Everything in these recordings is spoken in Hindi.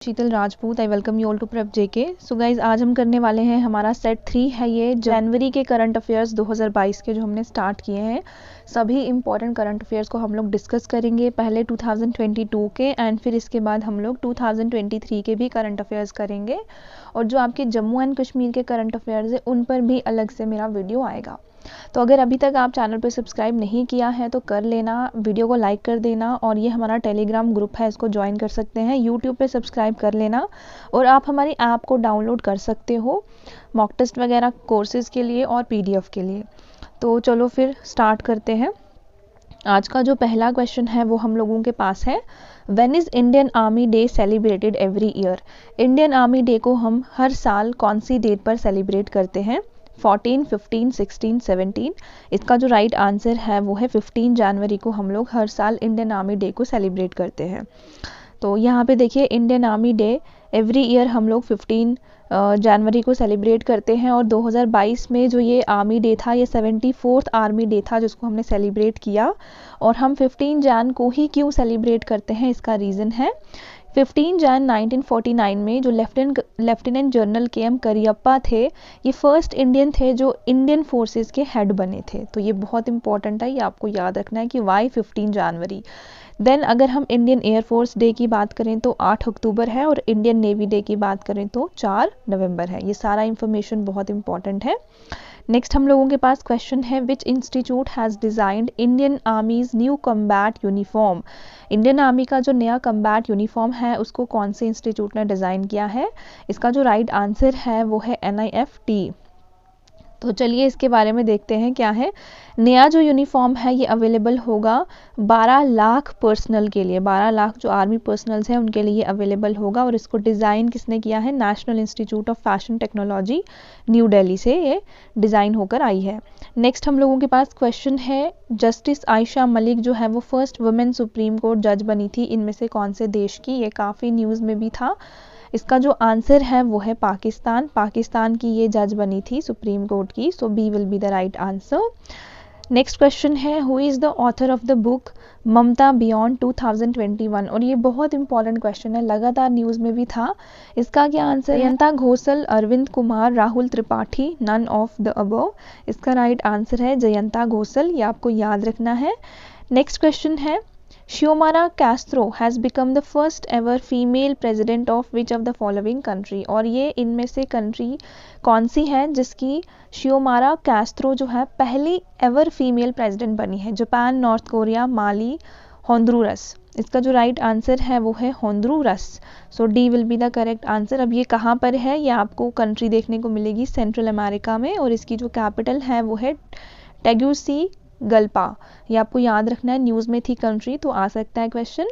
Sheetal Rajput. I welcome you all to prep J. K so guys हम करने वाले हैं, हमारा सेट 3 है ये जनवरी के करंट अफेयर्स 2022 के जो हमने स्टार्ट किए हैं। सभी इंपॉर्टेंट करंट अफेयर्स को हम लोग डिस्कस करेंगे, पहले 2022 के एंड फिर इसके बाद हम लोग 2023 के भी करंट अफेयर्स करेंगे। और जो आपके जम्मू एंड कश्मीर के करंट अफेयर्स है उन पर भी अलग से मेरा वीडियो आएगा। तो अगर अभी तक आप चैनल पर सब्सक्राइब नहीं किया है तो कर लेना, वीडियो को लाइक कर देना, और ये हमारा टेलीग्राम ग्रुप है, इसको ज्वाइन कर सकते हैं। यूट्यूब पे सब्सक्राइब कर लेना और आप हमारी ऐप को डाउनलोड कर सकते हो मॉक टेस्ट वगैरह कोर्सेज के लिए और पीडीएफ के लिए। तो चलो फिर स्टार्ट करते हैं। आज का जो पहला क्वेश्चन है वो हम लोगों के पास है, when is Indian army day celebrated every year. Indian army day को हम हर साल कौन सी डेट पर सेलिब्रेट करते हैं? 14, 15, 16, 17। इसका जो राइट आंसर है वो है 15 जनवरी को हम लोग हर साल इंडियन आर्मी डे को सेलिब्रेट करते हैं। तो यहाँ पे देखिए, Indian army day every year हम लोग 15 जनवरी को सेलिब्रेट करते हैं। और 2022 में जो ये आर्मी डे था, ये 74th आर्मी डे था जिसको हमने सेलिब्रेट किया। और हम 15 जन को ही क्यों सेलिब्रेट करते हैं, इसका रीज़न है 15 जन 1949 में जो लेफ्टिनेंट जनरल के.एम. करियप्पा थे, ये फर्स्ट इंडियन थे जो इंडियन फोर्सेस के हेड बने थे। तो ये बहुत इंपॉर्टेंट है, ये आपको याद रखना है कि वाई 15 जनवरी। देन अगर हम इंडियन एयरफोर्स डे की बात करें तो 8 अक्टूबर है, और इंडियन नेवी डे की बात करें तो 4 नवंबर है। ये सारा इंफॉर्मेशन बहुत इंपॉर्टेंट है। नेक्स्ट हम लोगों के पास क्वेश्चन है, which institute has designed Indian आर्मीज new combat uniform. Indian army का जो नया कम्बैट यूनिफॉर्म है उसको कौन से इंस्टीट्यूट ने डिज़ाइन किया है? इसका जो राइट आंसर है वो है NIFT। तो चलिए इसके बारे में देखते हैं क्या है। नया जो यूनिफॉर्म है ये अवेलेबल होगा 12 लाख पर्सनल के लिए, 12 लाख जो आर्मी पर्सनल्स हैं उनके लिए अवेलेबल होगा। और इसको डिज़ाइन किसने किया है? National institute of fashion technology new Delhi से ये डिज़ाइन होकर आई है। नेक्स्ट हम लोगों के पास क्वेश्चन है, जस्टिस आयशा मलिक जो है वो फर्स्ट वुमेन सुप्रीम कोर्ट जज बनी थी, इनमें से कौन से देश की? ये काफ़ी न्यूज़ में भी था। इसका जो आंसर है वो है पाकिस्तान। पाकिस्तान की ये जज बनी थी सुप्रीम कोर्ट की। So B will be the right answer. Next question है, who is the author of the book Mamata beyond 2021। और ये बहुत इंपॉर्टेंट क्वेश्चन है, लगातार न्यूज़ में भी था। इसका क्या answer? Jayanta Ghoshal, Arvind Kumar, Rahul Tripathi, none of the above. इसका राइट आंसर है जयंता घोषल, ये आपको याद रखना है। नेक्स्ट क्वेश्चन है, Xiomara Castro has become the first ever female president of which of the following country। और ये इनमें से कंट्री कौन सी है जिसकी Xiomara Castro जो है पहली एवर फीमेल प्रेसिडेंट बनी है? जापान, नॉर्थ कोरिया, माली, होंडुरस। इसका जो राइट आंसर है वो है Honduras. So D will be the correct answer. अब ये कहाँ पर है? ये आपको कंट्री देखने को मिलेगी सेंट्रल अमेरिका में, और इसकी जो कैपिटल है वो है टेगुसी गल्पा। ये आपको याद रखना है, न्यूज़ में थी कंट्री, तो आ सकता है क्वेश्चन।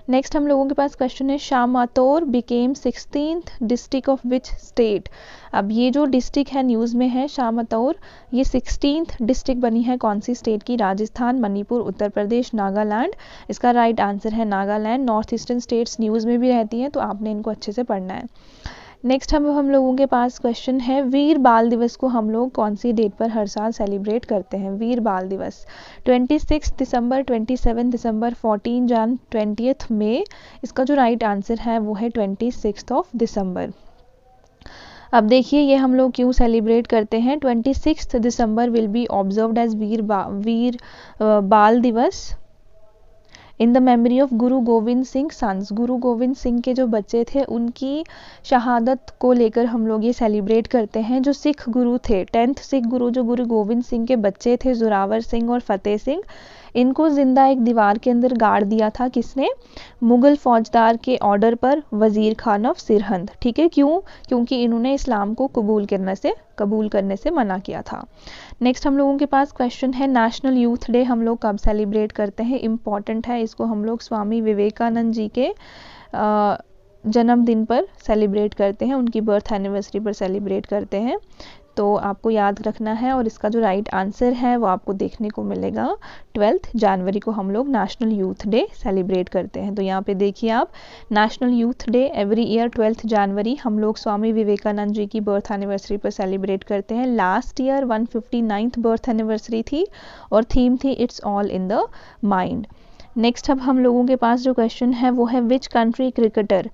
नेक्स्ट हम लोगों के पास क्वेश्चन है, Shamator became 16th district of which state. अब ये जो डिस्ट्रिक्ट है न्यूज़ में है शामातौर, ये 16th डिस्ट्रिक्ट बनी है कौन सी स्टेट की? राजस्थान, मणिपुर, उत्तर प्रदेश, नागालैंड। इसका राइट आंसर है Nagaland. North eastern states news में भी रहती हैं, तो आपने इनको अच्छे से पढ़ना है। नेक्स्ट हम लोगों के पास क्वेश्चन है, वीर बाल दिवस को हम लोग कौन सी डेट पर हर साल सेलिब्रेट करते हैं? वीर बाल दिवस 26 दिसंबर, 27 दिसंबर, 14 जन, 20th मई। इसका जो राइट आंसर है वो है 26 दिसंबर। अब देखिए ये हम लोग क्यों सेलिब्रेट करते हैं। 26 दिसंबर विल बी ऑब्जर्व्ड एज वीर बाल दिवस in the memory of Guru Govind Singh sons. गुरु गोविंद सिंह के जो बच्चे थे उनकी शहादत को लेकर हम लोग ये सेलिब्रेट करते हैं। जो सिख गुरु थे, 10th सिख गुरु जो गुरु गोविंद सिंह के बच्चे थे, जोरावर सिंह और फतेह सिंह, इनको जिंदा एक दीवार के अंदर गाड़ दिया था किसने? मुगल फौजदार के ऑर्डर पर वजीर खान ऑफ सिरहिंद। ठीक है, क्यों? क्योंकि इन्होंने इस्लाम को कबूल करने से मना किया था। नेक्स्ट हम लोगों के पास क्वेश्चन है, नेशनल यूथ डे हम लोग कब सेलिब्रेट करते हैं? इम्पॉर्टेंट है, इसको हम लोग स्वामी विवेकानंद जी के जन्मदिन पर सेलिब्रेट करते हैं, उनकी बर्थ एनिवर्सरी पर सेलिब्रेट करते हैं। तो आपको याद रखना है, और इसका जो राइट आंसर है वो आपको देखने को मिलेगा 12 जनवरी को हम लोग नेशनल यूथ डे सेलिब्रेट करते हैं। तो यहाँ पे देखिए आप, national youth day every year 12 जनवरी हम लोग स्वामी विवेकानंद जी की बर्थ एनिवर्सरी पर सेलिब्रेट करते हैं। Last year 159th birth anniversary थी और थीम थी it's all in the mind. Next अब हम लोगों के पास जो क्वेश्चन है वो है, which country cricketer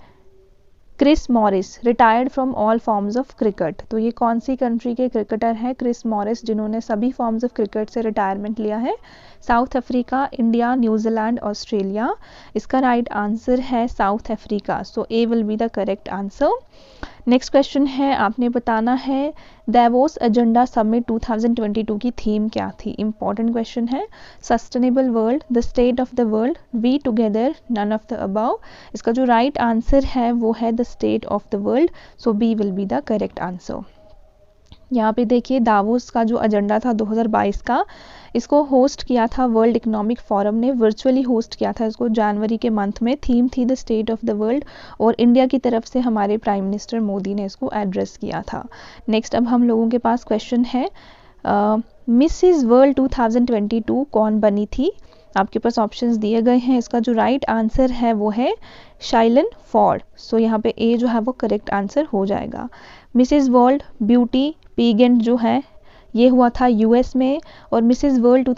Chris Morris retired from all forms of cricket. तो ये कौन सी कंट्री के क्रिकेटर हैं? क्रिस मॉरिस, जिन्होंने सभी फॉर्म्स ऑफ क्रिकेट से रिटायरमेंट लिया है। South Africa, India, New Zealand, Australia. इसका राइट आंसर है South Africa, so A will be the correct answer. Next question है, आपने बताना है davos एजेंडा समिट 2022 की थीम क्या थी? इंपॉर्टेंट क्वेश्चन है। Sustainable world, the state of the world, we together, none of the above. इसका जो राइट आंसर है वो है the state of the world, so B will be the correct answer. यहाँ पे देखिए दावोस का जो एजेंडा था 2022 का, इसको होस्ट किया था वर्ल्ड इकोनॉमिक फोरम ने, वर्चुअली होस्ट किया था इसको जनवरी के मंथ में। थीम थी the state of the world और इंडिया की तरफ से हमारे प्राइम मिनिस्टर मोदी ने इसको एड्रेस किया था। नेक्स्ट अब हम लोगों के पास क्वेश्चन है, मिसेस वर्ल्ड 2022 कौन बनी थी? आपके पास ऑप्शंस दिए गए हैं। इसका जो राइट आंसर है वो है शाइलन फॉर्ड, सो यहाँ पे ए जो है वो करेक्ट आंसर हो जाएगा। मिसेस वर्ल्ड ब्यूटी पीगेंट जो है ये हुआ था यूएस में, और मिसेस वर्ल्ड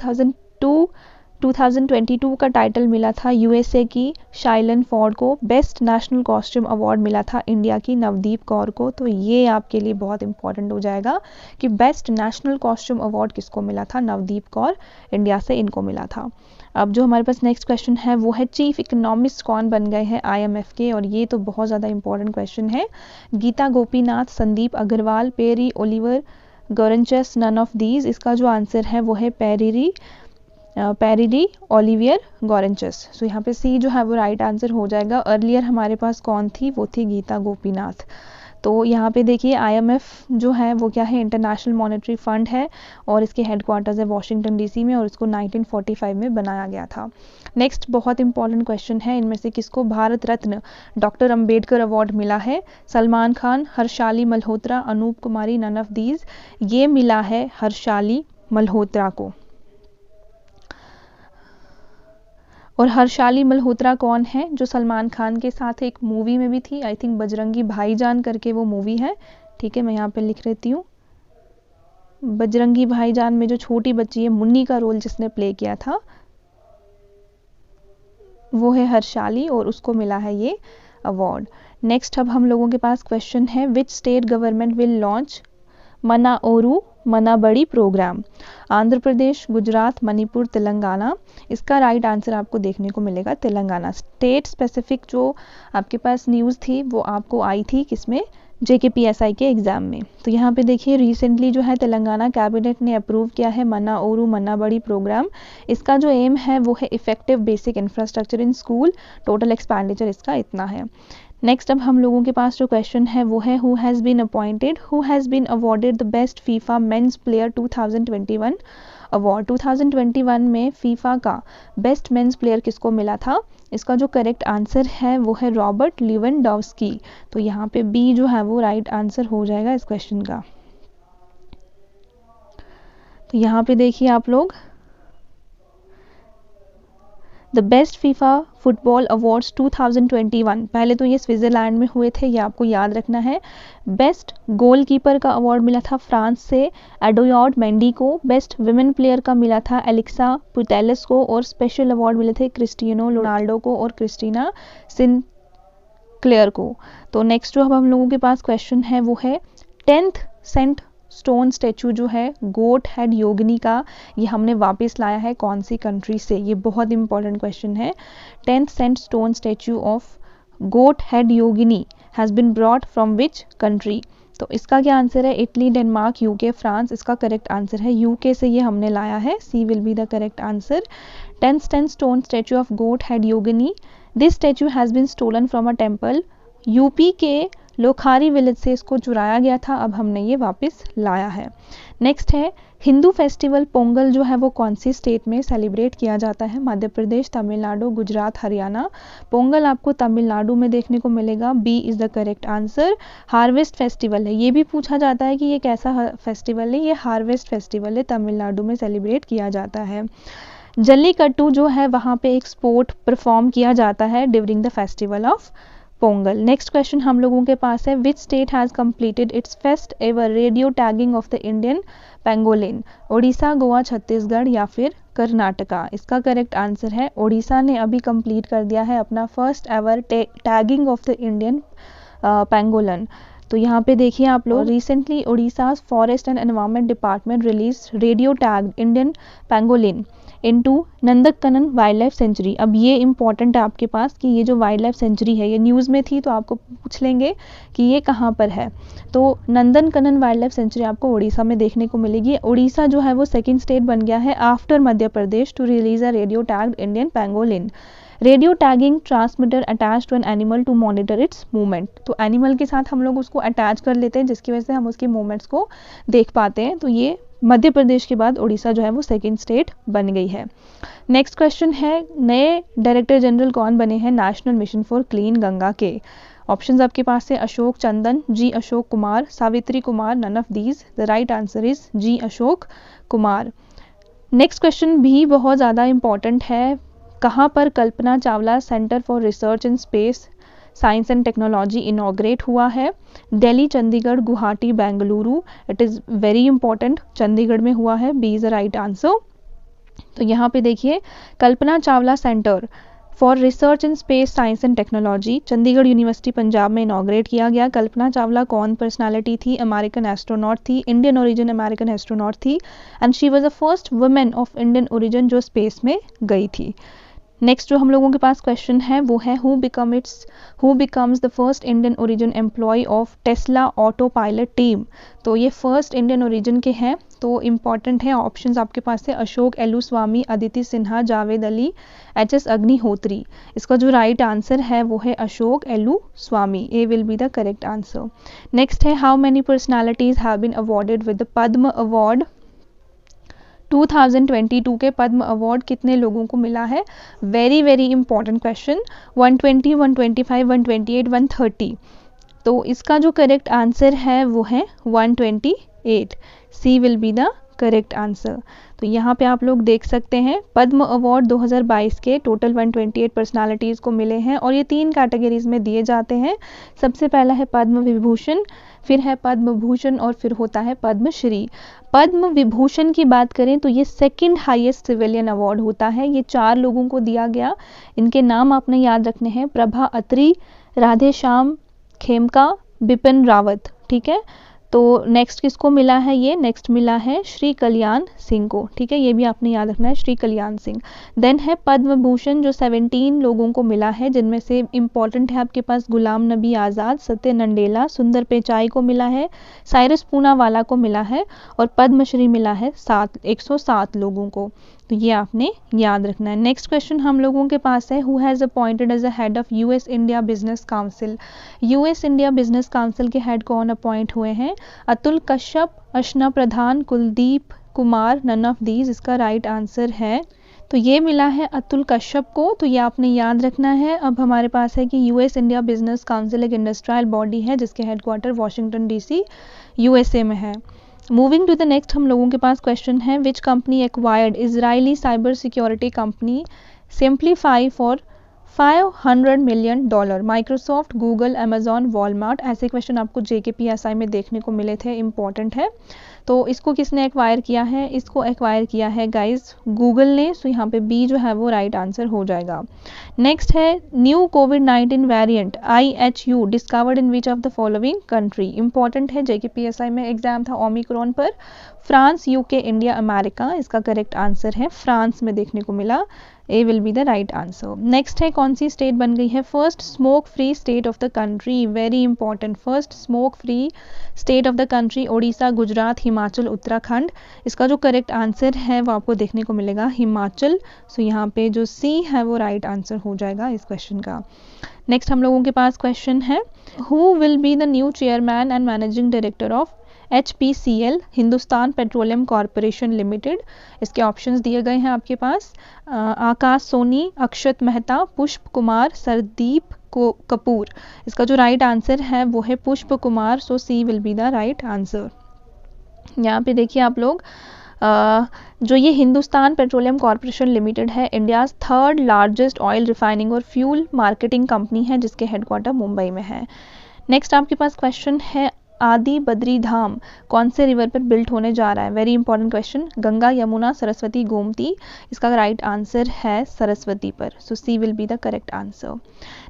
2022 का टाइटल मिला था यूएसए की शाइलन फॉर्ड को। बेस्ट नेशनल कॉस्ट्यूम अवार्ड मिला था इंडिया की नवदीप कौर को। तो ये आपके लिए बहुत इंपॉर्टेंट हो जाएगा कि बेस्ट नेशनल कॉस्ट्यूम अवार्ड किसको मिला था? नवदीप कौर, इंडिया से इनको मिला था। अब जो हमारे पास नेक्स्ट क्वेश्चन है वो है चीफ इकोनॉमिस्ट कौन बन गए हैं आईएमएफ के? और ये तो बहुत ज़्यादा इंपॉर्टेंट क्वेश्चन है। Gita Gopinath, Sandeep Agrawal, Pierre Olivier Gourinchas, none of these. इसका जो आंसर है वो है पेरिरी ओलिवियर गॉरेंचस, सो यहाँ पे सी जो है वो राइट आंसर हो जाएगा। अर्लियर हमारे पास कौन थी? वो थी गीता गोपीनाथ। तो यहाँ पे देखिए आईएमएफ जो है वो क्या है? इंटरनेशनल मॉनेटरी फंड है और इसके हेडक्वार्टर्स है वॉशिंगटन डीसी में, और इसको 1945 में बनाया गया था। नेक्स्ट बहुत इंपॉर्टेंट क्वेश्चन है, इनमें से किसको भारत रत्न डॉक्टर अंबेडकर अवार्ड मिला है? सलमान खान, हर्षाली मल्होत्रा, अनूप कुमारी, नन ऑफ दीज। ये मिला है हर्षाली मल्होत्रा को। और हर्षाली मल्होत्रा कौन है? जो सलमान खान के साथ एक मूवी में भी थी, आई थिंक बजरंगी भाईजान करके वो मूवी है, ठीक है, मैं यहाँ पे लिख लेती हूँ। बजरंगी भाईजान में जो छोटी बच्ची है मुन्नी का रोल जिसने प्ले किया था वो है हर्षाली, और उसको मिला है ये अवार्ड। नेक्स्ट अब हम लोगों के पास क्वेश्चन है, which state government will launch Mana Ooru Mana Badi program? Andhra Pradesh, Gujarat, Manipur, Telangana. इसका राइट आंसर आपको देखने को मिलेगा तेलंगाना। स्टेट स्पेसिफिक जो आपके पास न्यूज़ थी वो आपको आई थी किसमें? JKPSI के एग्जाम में। तो यहाँ पे देखिए रिसेंटली जो है तेलंगाना कैबिनेट ने अप्रूव किया है मनाओरू मनाबड़ी प्रोग्राम। इसका जो एम है वो है effective basic infrastructure in school. Total expenditure इसका इतना है। नेक्स्ट अब हम लोगों के पास जो क्वेश्चन है वो है who has been awarded the best FIFA men's player 2021 award? 2021 में फीफा का बेस्ट मेंस प्लेयर किसको मिला था? इसका जो करेक्ट आंसर है वो है रॉबर्ट लिवेंडोव्स्की। तो यहाँ पे बी जो है वो राइट आंसर हो जाएगा इस क्वेश्चन का। तो यहाँ पे देखिए आप लोग, the best FIFA football awards 2021, पहले तो ये स्विट्जरलैंड में हुए थे, ये आपको याद रखना है। बेस्ट गोलकीपर का अवार्ड मिला था फ्रांस से एडोयार्ड मेंडी को। बेस्ट विमेन प्लेयर का मिला था एलेक्सा पुटेलस को, और स्पेशल अवार्ड मिले थे क्रिस्टियानो रोनाल्डो को और क्रिस्टीना सिनक्लेयर को। तो नेक्स्ट जो अब हम लोगों के पास क्वेश्चन है वो है 10th सेंट स्टोन स्टैचू जो है गोट हेड योगिनी का, ये हमने वापस लाया है कौन सी कंट्री से? ये बहुत इंपॉर्टेंट क्वेश्चन है। 10th century stone statue of goat head yogini has been brought from which country? तो इसका क्या आंसर है? Italy, Denmark, UK, France. इसका करेक्ट आंसर है यूके से ये हमने लाया है, C will be the correct answer. 10th stone statue of goat head yogini, this statue has been stolen from a temple. UP के लोखारी विलेज से इसको चुराया गया था, अब हमने ये वापस लाया है। नेक्स्ट है हिंदू फेस्टिवल पोंगल जो है वो कौन सी स्टेट में सेलिब्रेट किया जाता है? मध्य प्रदेश, तमिलनाडु, गुजरात, हरियाणा। पोंगल आपको तमिलनाडु में देखने को मिलेगा, B is the correct answer. Harvest festival है, ये भी पूछा जाता है कि ये कैसा फेस्टिवल है? ये हार्वेस्ट फेस्टिवल है, तमिलनाडु में सेलिब्रेट किया जाता है। जल्लीकट्टू जो है वहाँ पे एक स्पोर्ट परफॉर्म किया जाता है during the festival of Pongal. Next question हम लोगों के पास है, which state has completed it's first ever radio tagging of the Indian pangolin? Odisha, Goa, Chhattisgarh या फिर कर्नाटका? इसका करेक्ट आंसर है ओडिशा ने अभी कंप्लीट कर दिया है अपना first ever tagging of the Indian pangolin. तो यहाँ पे देखिए आप लोग, recently Orissa forest and environment department release radio tag Indian pangolin into Nandankanan wildlife sanctuary. अब ये इंपॉर्टेंट है आपके पास कि ये जो वाइल्ड लाइफ सेंचुरी है, ये न्यूज़ में थी तो आपको पूछ लेंगे कि ये कहाँ पर है। तो नंदनकनन वाइल्ड लाइफ सेंचुरी आपको उड़ीसा में देखने को मिलेगी। उड़ीसा जो है वो सेकंड स्टेट बन गया है after Madhya Pradesh to release a radio tagged Indian pangolin. Radio tagging transmitter attach to an animal to monitor its movement. तो एनिमल के साथ हम लोग उसको अटैच कर लेते हैं जिसकी वजह से हम उसके मूवमेंट्स को देख पाते हैं। तो ये मध्य प्रदेश के बाद उड़ीसा जो है वो सेकंड स्टेट बन गई है। नेक्स्ट क्वेश्चन है, नए डायरेक्टर जनरल कौन बने हैं national mission for clean Ganga के? ऑप्शंस आपके पास है Ashok Chandan, G Ashok Kumar, Savitri Kumar, none of these. The right answer is G Ashok Kumar. Next question भी बहुत ज़्यादा इंपॉर्टेंट है, कहाँ पर Kalpana Chawla centre for research in space science and technology inaugurate हुआ है? Delhi, Chandigarh, Guwahati, Bengaluru. It is very important, Chandigarh में हुआ है, B is the right answer. तो यहाँ पे देखिए, Kalpana Chawla centre for research in space science and technology Chandigarh university Punjab में इनॉग्रेट किया गया। कल्पना चावला कौन पर्सनालिटी थी? अमेरिकन एस्ट्रोनॉट थी, इंडियन ओरिजिन अमेरिकन एस्ट्रोनॉट थी, and she was the first women of Indian origin जो स्पेस में गई थी। नेक्स्ट जो हम लोगों के पास क्वेश्चन है वो है, who becomes the first Indian origin employ of Tesla auto pilot team? तो ये फर्स्ट इंडियन ओरिजिन के हैं, तो इम्पॉर्टेंट है। ऑप्शंस आपके पास है अशोक एलू स्वामी, अदिति सिन्हा, जावेद अली, एच.एस. अग्निहोत्री। इसका जो राइट आंसर है वो है Ashok Elluswamy, A will be the correct answer. Next है, how many personalities have been awarded with the Padma award? 2022 के पद्म अवार्ड कितने लोगों को मिला है? Very very important question. 120, 125, 128, 130। तो इसका जो करेक्ट आंसर है वो है 128, C will be the correct answer. तो यहाँ पे आप लोग देख सकते हैं पद्म अवार्ड 2022 के टोटल 128 पर्सनालिटीज़ को मिले हैं, और ये 3 कैटेगरीज में दिए जाते हैं। सबसे पहला है पद्म विभूषण, फिर है पद्म भूषण, और फिर होता है पद्मश्री। पद्म विभूषण की बात करें तो ये सेकंड हाईएस्ट सिविलियन अवार्ड होता है, ये 4 लोगों को दिया गया। इनके नाम आपने याद रखने हैं, प्रभा अत्री, राधेश्याम खेमका, बिपिन रावत, ठीक है। तो नेक्स्ट किसको मिला है? ये नेक्स्ट मिला है श्री कल्याण सिंह को, ठीक है, ये भी आपने याद रखना है, श्री कल्याण सिंह। देन है पद्म भूषण जो 17 लोगों को मिला है, जिनमें से इंपॉर्टेंट है आपके पास गुलाम नबी आज़ाद, सत्य नंडेला, सुंदर पिचाई को मिला है, साइरस पूनावाला को मिला है, और पद्मश्री मिला है 107 लोगों को। तो ये आपने याद रखना है। नेक्स्ट क्वेश्चन हम लोगों के पास है, who has appointed as a head of US India business council? US India business council के हेड कौन अपॉइंट हुए हैं? Atul Kashyap, Archana Pradhan, Kuldeep Kumar, none of these. इसका राइट आंसर है, तो ये मिला है अतुल कश्यप को, तो ये आपने याद रखना है। अब हमारे पास है कि यूएस इंडिया बिजनेस काउंसिल एक इंडस्ट्रियल बॉडी है जिसके हेडक्वार्टर वॉशिंगटन डीसी यूएसए में है। मूविंग टू द नेक्स्ट हम लोगों के पास क्वेश्चन है, which company acquired Israeli cyber security company simplify for $500 million? Microsoft, Google, Amazon, Walmart. ऐसे क्वेश्चन आपको JKPSI में देखने को मिले थे, इंपॉर्टेंट है। तो इसको किसने एक्वायर किया है? इसको एक्वायर किया है गाइस गूगल ने, सो यहाँ पे बी जो है वो राइट आंसर हो जाएगा। नेक्स्ट है, न्यू कोविड-19 variant IHU discovered in which of the following country? Important है, JKPSI में एग्जाम था ओमिक्रॉन पर। France, UK, India, America. इसका करेक्ट आंसर है फ्रांस में देखने को मिला, A will be the right answer. Next है, कौन सी स्टेट बन गई है first smoke free state of the country? Very important, first smoke free state of the country Orissa, Gujarat, Himachal, Uttarakhand. इसका जो करेक्ट आंसर है वो आपको देखने को मिलेगा हिमाचल, सो यहाँ पे जो सी है वो राइट आंसर हो जाएगा इस क्वेश्चन का। नेक्स्ट हम लोगों के पास क्वेश्चन है, who will be the new chairman and managing director of HPCL Hindustan petroleum corporation limited? इसके ऑप्शंस दिए गए हैं आपके पास, आकाश सोनी, अक्षत मेहता, पुष्प कुमार, सरदीप कपूर। इसका जो राइट आंसर है वो है Pushp Kumar, so C will be the right answer. यहाँ पे देखिए आप लोग, जो ये हिंदुस्तान पेट्रोलियम कॉरपोरेशन लिमिटेड है, India's 3rd largest oil refining और फ्यूल मार्केटिंग कंपनी है जिसके हेडक्वार्टर मुंबई में है। नेक्स्ट आपके पास क्वेश्चन है, आदि बद्री धाम कौन से रिवर पर बिल्ट होने जा रहा है? Very important question, Ganga, Yamuna, Saraswati, Gomti. इसका राइट आंसर है सरस्वती पर, so C will be the correct answer.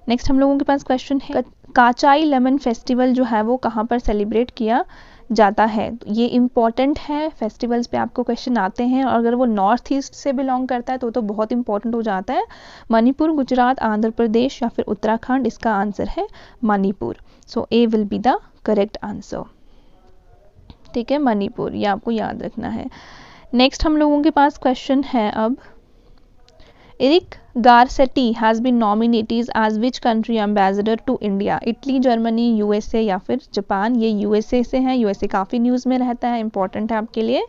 Next हम लोगों के पास क्वेश्चन है काचाई लेमन फेस्टिवल जो है वो कहाँ पर सेलिब्रेट किया जाता है। ये इम्पॉर्टेंट है, फेस्टिवल्स पे आपको क्वेश्चन आते हैं और अगर वो नॉर्थ ईस्ट से बिलोंग करता है तो बहुत इंपॉर्टेंट हो जाता है। मणिपुर, गुजरात, आंध्र प्रदेश या फिर उत्तराखंड, इसका आंसर है Manipur. So A will be the correct answer. ठीक है, मणिपुर, ये आपको याद रखना है। नेक्स्ट हम लोगों के पास क्वेश्चन है अब, Eric Garcetti has been nominated as which country ambassador to India. Italy, Germany, USA या फिर जापान। ये यूएसए से हैं, यूएसए काफ़ी न्यूज़ में रहता है, इंपॉर्टेंट है आपके लिए।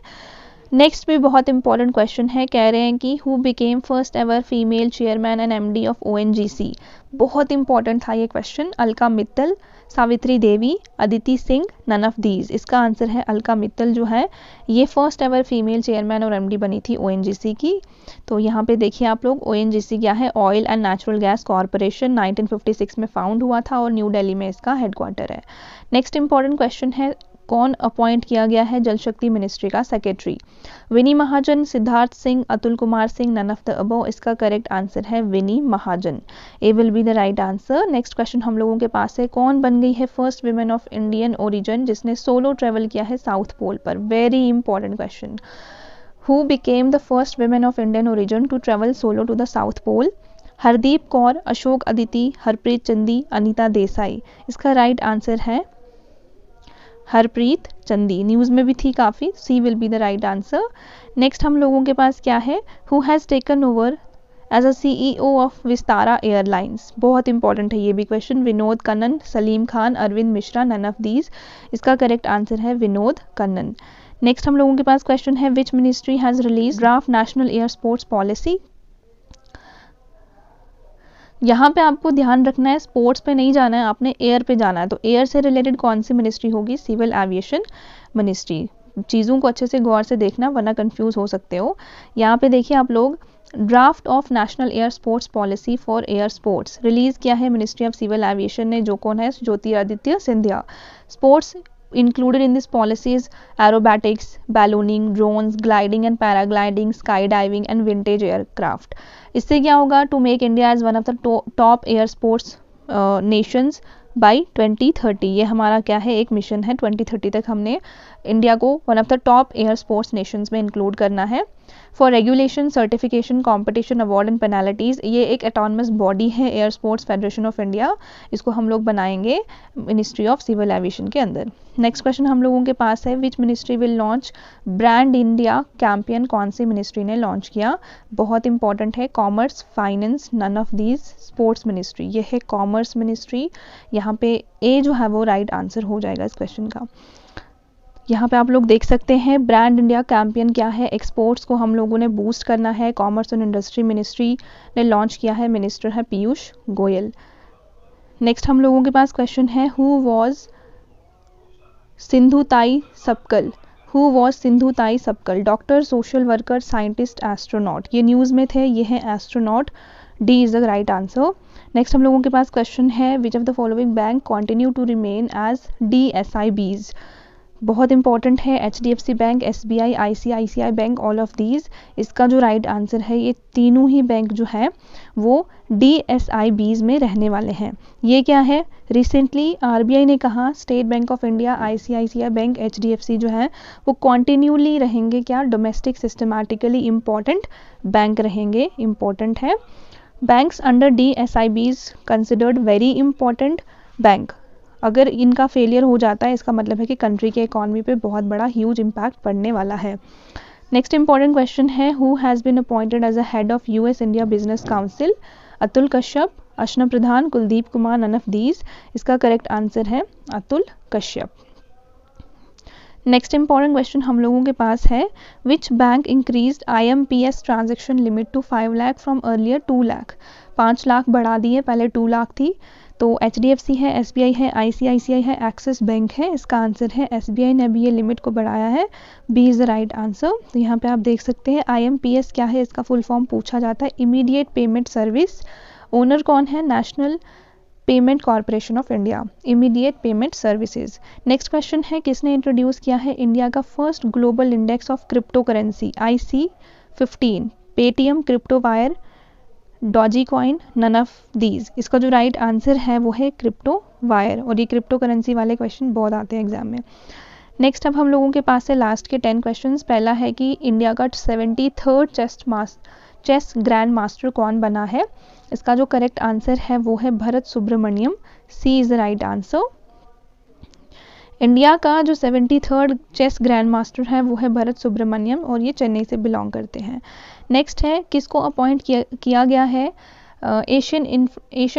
नेक्स्ट भी बहुत इंपॉर्टेंट क्वेश्चन है, कह रहे हैं कि who became first ever female chairman and MD of ONGC. बहुत इंपॉर्टेंट था ये question. Alka Mittal, Savitri Devi, Aditi Singh, none of these. इसका आंसर है अलका मित्तल जो है ये फर्स्ट एवर फीमेल चेयरमैन और एमडी बनी थी ओएनजीसी की। तो यहाँ पे देखिए आप लोग, ओएनजीसी क्या है, oil and natural gas corporation, 1956 में फाउंड हुआ था और न्यू दिल्ली में इसका हेडक्वार्टर है। नेक्स्ट इंपॉर्टेंट क्वेश्चन है, कौन अपॉइंट किया गया है जल शक्ति मिनिस्ट्री का secretary. Vini Mahajan, Siddharth Singh, Atul Kumar Singh, none of the above. इसका करेक्ट आंसर है Vini Mahajan. A will be the right answer. Next question हम लोगों के पास है, कौन बन गई है first women of Indian origin जिसने सोलो ट्रेवल किया है साउथ पोल पर। Very important question. Who became the first women of Indian origin to travel solo to the south पोल। हरदीप कौर, अशोक अदिति, हरप्रीत चंदी, अनीता देसाई। इसका राइट आंसर है हरप्रीत चंदी, न्यूज़ में भी थी काफ़ी। C will be the right answer. Next हम लोगों के पास क्या है, who has taken over as a CEO of Vistara airlines. बहुत इंपॉर्टेंट है ये भी question. Vinod Kannan, Salim Khan, Arvind Mishra, none of these. इसका करेक्ट आंसर है विनोद कन्नन। नेक्स्ट हम लोगों के पास क्वेश्चन है, which ministry has release draft national air sports policy. यहाँ पे आपको ध्यान रखना है, स्पोर्ट्स पे नहीं जाना है, आपने एयर पे जाना है। तो एयर से रिलेटेड कौन सी मिनिस्ट्री होगी, सिविल एविएशन मिनिस्ट्री। चीज़ों को अच्छे से गौर से देखना वरना कंफ्यूज हो सकते हो। यहाँ पे देखिए आप लोग, draft of national air sports policy for air sports release किया है मिनिस्ट्री ऑफ सिविल एविएशन ने, जो कौन है, Jyotiraditya Scindia. Sports included in this policies aerobatics, ballooning, drones, gliding and paragliding, skydiving and vintage aircraft. इससे क्या होगा, to make India as one of the top air sports nations by 2030। ये हमारा क्या है, एक मिशन है, 2030 तक हमने इंडिया को one of the top air sports Nations में इंक्लूड करना है। For regulation, certification, competition, award and penalties, ये एक एटॉनमस बॉडी है, air sports federation of India. इसको हम लोग बनाएंगे मिनिस्ट्री ऑफ सिविल एविएशन के अंदर। नेक्स्ट क्वेश्चन हम लोगों के पास है, which ministry will launch brand India campaign. कौन सी मिनिस्ट्री ने लॉन्च किया। बहुत इंपॉर्टेंट है, commerce, finance, none of these. Sports ministry, ये है कॉमर्स मिनिस्ट्री। यहाँ पे ए जो है वो राइट आंसर हो जाएगा इस क्वेश्चन का। यहाँ पे आप लोग देख सकते हैं, ब्रांड इंडिया कैंपेन क्या है, एक्सपोर्ट्स को हम लोगों ने बूस्ट करना है। कॉमर्स एंड इंडस्ट्री मिनिस्ट्री ने लॉन्च किया है, मिनिस्टर है पीयूष गोयल। नेक्स्ट हम लोगों के पास क्वेश्चन है, who was Sindhutai Sapkal. Who was Sindhutai Sapkal, doctor, social worker, scientist, astronaut. ये न्यूज़ में थे, ये है astronaut. D is the right answer. Next हम लोगों के पास क्वेश्चन है, which of the following bank continue to remain as DSIBs। बहुत इंपॉर्टेंट है, HDFC bank, SBI, ICICI bank, all of these. इसका जो राइट आंसर है, ये तीनों ही बैंक जो है वो DSIBs में रहने वाले हैं। ये क्या है, रिसेंटली RBI ने कहा state bank of India, ICICI bank, HDFC जो है वो कॉन्टिन्यूली रहेंगे क्या, डोमेस्टिक सिस्टमैटिकली इम्पॉर्टेंट बैंक रहेंगे। इम्पॉर्टेंट है, banks under DSIBs considered very important bank. अगर इनका फेलियर हो जाता है इसका मतलब है कि कंट्री के इकॉनमी पे बहुत बड़ा ह्यूज इम्पैक्ट पड़ने वाला है। नेक्स्ट इंपॉर्टेंट क्वेश्चन है, who has been appointed as a head of US India business council. Atul Kashyap, Archana Pradhan, Kuldeep Kumar, none of these. इसका करेक्ट आंसर है Atul Kashyap. Next important question हम लोगों के पास है, which bank increased IMPS transaction limit to 5 lakh from earlier 2 lakh. 5 lakh बढ़ा दिए, पहले 2 लाख थी। तो HDFC है, SBI है, ICICI है, एक्सिस बैंक है। इसका आंसर है SBI ने अभी ये लिमिट को बढ़ाया है। B is the right answer. तो यहाँ पे आप देख सकते हैं, IMPS क्या है, इसका फुल फॉर्म पूछा जाता है, इमीडिएट पेमेंट सर्विस। ओनर कौन है, national payment corporation of India, immediate payment services. Next question है, किसने इंट्रोड्यूस किया है इंडिया का first global index of crypto currency IC15। Paytm, crypto wire, doge coin, none of these. इसका जो राइट आंसर है वो है क्रिप्टो वायर, और ये क्रिप्टो करेंसी वाले क्वेश्चन बहुत आते हैं एग्जाम में। नेक्स्ट अब हम लोगों के पास है लास्ट के 10 क्वेश्चंस। पहला है कि इंडिया का 73rd चेस ग्रैंड मास्टर कौन बना है। इसका जो करेक्ट आंसर है वो है Bharat Subramaniam, C is the right answer. India का जो 73rd चेस ग्रैंड मास्टर है वो है भरत सुब्रमण्यम, और ये चेन्नई से बिलोंग करते हैं। नेक्स्ट है किसको अपॉइंट किया गया है एशियन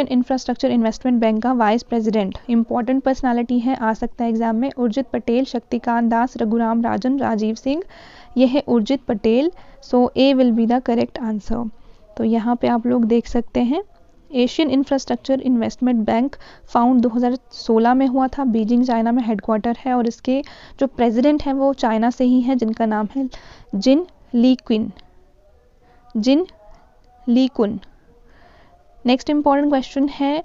इंफ्रास्ट्रक्चर इन्वेस्टमेंट बैंक का वाइस प्रेसिडेंट। इंपॉर्टेंट पर्सनालिटी है, आ सकता है एग्जाम में। उर्जित पटेल, शक्तिकांत दास, रघुराम राजन, राजीव सिंह। ये है Urjit Patel, so A will be the correct answer. तो यहाँ पे आप लोग देख सकते हैं Asian infrastructure investment bank found 2016 में हुआ था, बीजिंग चाइना में हेडक्वार्टर है, और इसके जो प्रेसिडेंट हैं वो चाइना से ही हैं, जिनका नाम है जिन ली कुन। नेक्स्ट इंपॉर्टेंट क्वेश्चन है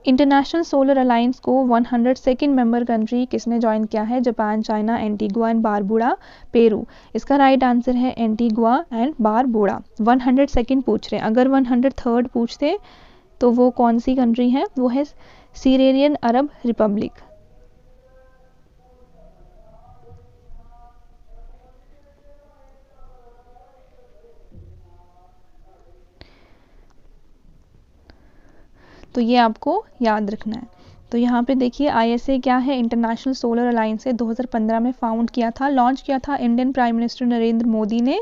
इंटरनेशनल सोलर अलायंस को 102nd मेंबर कंट्री किसने ज्वाइन किया है। Japan, China, Antigua and Barbuda, Peru. इसका राइट आंसर है एंटीगुआ एंड बारबुडा। 102nd पूछ रहे हैं, अगर 103rd पूछते तो वो कौन सी कंट्री है, वो है सीरेरियन अरब रिपब्लिक। तो ये आपको याद रखना है। तो यहाँ पे देखिए ISA क्या है, इंटरनेशनल सोलर अलायंस है, 2015 में फाउंड किया था, लॉन्च किया था Indian prime minister Narendra Modi ने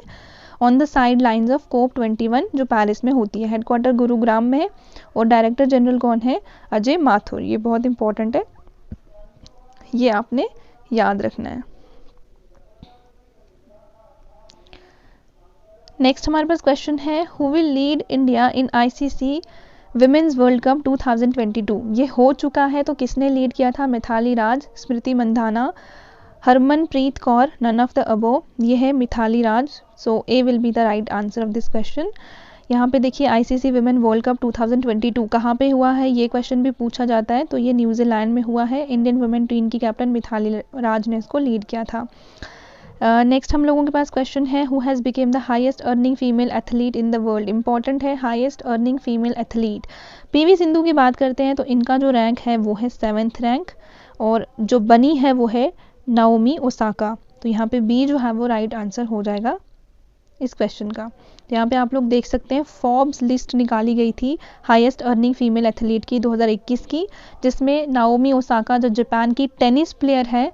on the sidelines of COP21 जो पेरिस में होती है। हेडक्वार्टर गुरुग्राम में है, और डायरेक्टर जनरल कौन है, अजय माथुर। ये बहुत इंपॉर्टेंट है, ये आपने याद रखना है। नेक्स्ट हमारे पास क्वेश्चन है who will lead India in ICC women's world cup 2022। ये हो चुका है, तो किसने लीड किया था, Mithali Raj, Smriti Mandhana, Harmanpreet Kaur, none of the above. ये है Mithali Raj, so A will be the right answer of this question. यहाँ पे देखिए ICC विमेन वर्ल्ड कप 2022 कहाँ पे हुआ है, ये क्वेश्चन भी पूछा जाता है। तो ये न्यूजीलैंड में हुआ है, इंडियन वुमेन टीम की कैप्टन मिथाली राज ने इसको लीड किया था। नेक्स्ट हम लोगों के पास क्वेश्चन है who has become the highest earning female athlete in the world. Important है, highest earning female athlete. PV Sindhu की बात करते हैं तो इनका जो रैंक है वो है 7th रैंक, और जो बनी है वो है नाओमी ओसाका। तो यहाँ पे बी जो है वो राइट आंसर हो जाएगा इस क्वेश्चन का। तो यहाँ पे आप लोग देख सकते हैं फोर्ब्स लिस्ट निकाली गई थी हाईएस्ट अर्निंग फीमेल एथलीट की 2021 की, जिसमें नाओमी ओसाका जो जापान की टेनिस प्लेयर है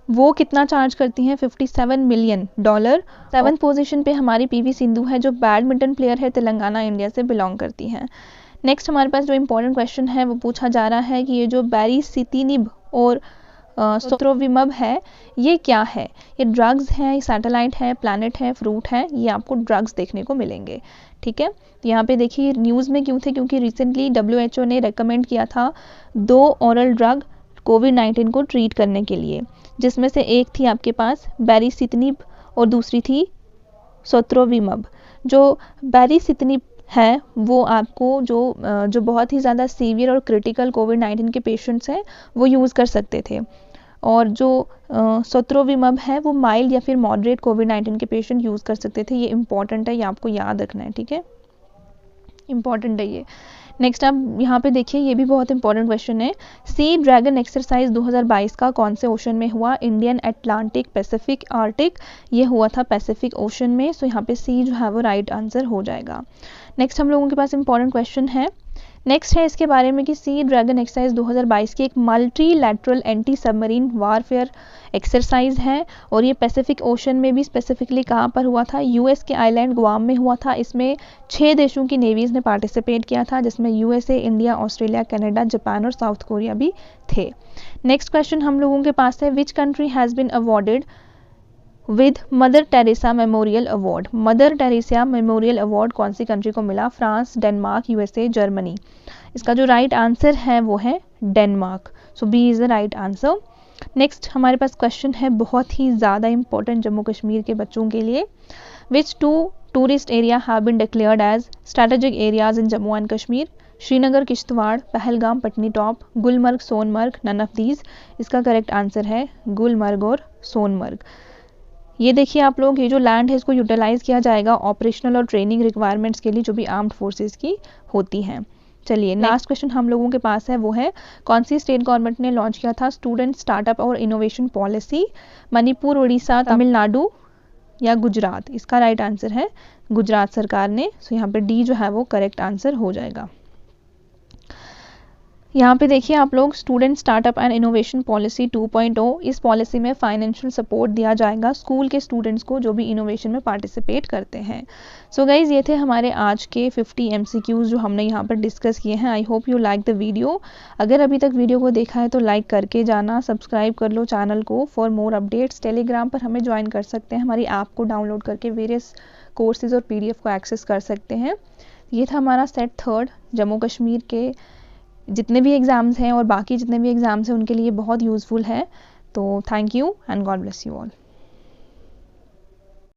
वो कितना चार्ज करती हैं, $57 मिलियन। 7th पोजीशन पे हमारी PV सिंधु है जो बैडमिंटन प्लेयर है, तेलंगाना इंडिया से बिलोंग करती हैं। नेक्स्ट हमारे पास जो इंपॉर्टेंट क्वेश्चन है वो पूछा जा रहा है कि ये जो बैरिसिटिनिब और सोत्रोविमब है ये क्या है। ये ड्रग्स है, ये सैटेलाइट है, प्लैनेट है, फ्रूट है। ये आपको ड्रग्स देखने को मिलेंगे, ठीक है। तो यहाँ पे देखिए न्यूज़ में क्यों थे, क्योंकि रिसेंटली WHO ने रेकमेंड किया था 2 ऑरल ड्रग कोविड-19 को ट्रीट करने के लिए, जिसमें से एक थी आपके पास बैरिसिटिनिब और दूसरी थी सोत्रोविमब। जो बैरिसिटिनिब है वो आपको जो बहुत ही ज़्यादा सीवियर और क्रिटिकल कोविड-19 के पेशेंट्स हैं वो यूज़ कर सकते थे, और जो सोत्रोविमब है वो माइल्ड या फिर मॉडरेट कोविड-19 के पेशेंट यूज़ कर सकते थे। ये इंपॉर्टेंट है, ये आपको याद रखना है, ठीक है, इंपॉर्टेंट है ये। नेक्स्ट आप यहाँ पे देखिए, ये भी बहुत इंपॉर्टेंट क्वेश्चन है। सी ड्रैगन एक्सरसाइज 2022 का कौन से ओशन में हुआ, इंडियन, अटलांटिक, पैसिफिक, आर्टिक। ये हुआ था पैसिफिक ओशन में, सो यहाँ पे सी जो है वो राइट आंसर हो जाएगा। नेक्स्ट हम लोगों के पास इंपॉर्टेंट क्वेश्चन है, नेक्स्ट है इसके बारे में कि सी ड्रैगन एक्सरसाइज 2022 की एक multilateral anti submarine warfare exercise है, और ये पैसिफिक ओशन में भी स्पेसिफिकली कहाँ पर हुआ था, US के आइलैंड गुआम में हुआ था। इसमें 6 देशों की नेवीज ने पार्टिसिपेट किया था, जिसमें USA, India, Australia, Canada, Japan और साउथ कोरिया भी थे। नेक्स्ट क्वेश्चन हम लोगों के पास है which country has been awarded with mother Teresa memorial award. Mother Teresa memorial award कौन सी कंट्री को मिला, फ्रांस, डेनमार्क, USA, जर्मनी। इसका जो राइट आंसर है वो है Denmark, so B is the right answer. Next हमारे पास क्वेश्चन है बहुत ही ज़्यादा इंपॉर्टेंट जम्मू कश्मीर के बच्चों के लिए, which 2 tourist area have been declared as strategic areas in Jammu and Kashmir, Srinagar, Kishtwar, Pahalgam, Patnitop, Gulmarg, Sonmarg, none of these. इसका करेक्ट आंसर है गुलमर्ग और सोनमर्ग। ये देखिए आप लोग, ये जो लैंड है इसको यूटिलाइज किया जाएगा ऑपरेशनल और ट्रेनिंग रिक्वायरमेंट्स के लिए जो भी आर्म्ड फोर्सेस की होती हैं। चलिए लास्ट क्वेश्चन हम लोगों के पास है, वो है कौन सी स्टेट गवर्नमेंट ने लॉन्च किया था स्टूडेंट स्टार्टअप और इनोवेशन पॉलिसी? मणिपुर, उड़ीसा, तमिलनाडु या गुजरात? इसका राइट आंसर है गुजरात सरकार ने। सो यहाँ पे डी जो है वो करेक्ट आंसर हो जाएगा। यहाँ पे देखिए आप लोग, student startup and innovation policy 2.0, इस पॉलिसी में फाइनेंशियल सपोर्ट दिया जाएगा स्कूल के स्टूडेंट्स को जो भी इनोवेशन में पार्टिसिपेट करते हैं। सो गाइज, ये थे हमारे आज के 50 MCQs जो हमने यहाँ पर डिस्कस किए हैं। I hope you like the video. अगर अभी तक वीडियो को देखा है तो लाइक करके जाना, सब्सक्राइब कर लो चैनल को फॉर मोर अपडेट्स। टेलीग्राम पर हमें ज्वाइन कर सकते हैं, हमारी ऐप को डाउनलोड करके वेरियस कोर्सेज और PDF को एक्सेस कर सकते हैं। ये था हमारा सेट 3 जम्मू कश्मीर के जितने भी एग्ज़ाम्स हैं और बाकी जितने भी एग्ज़ाम्स हैं उनके लिए बहुत यूज़फुल है। तो thank you and God bless you all.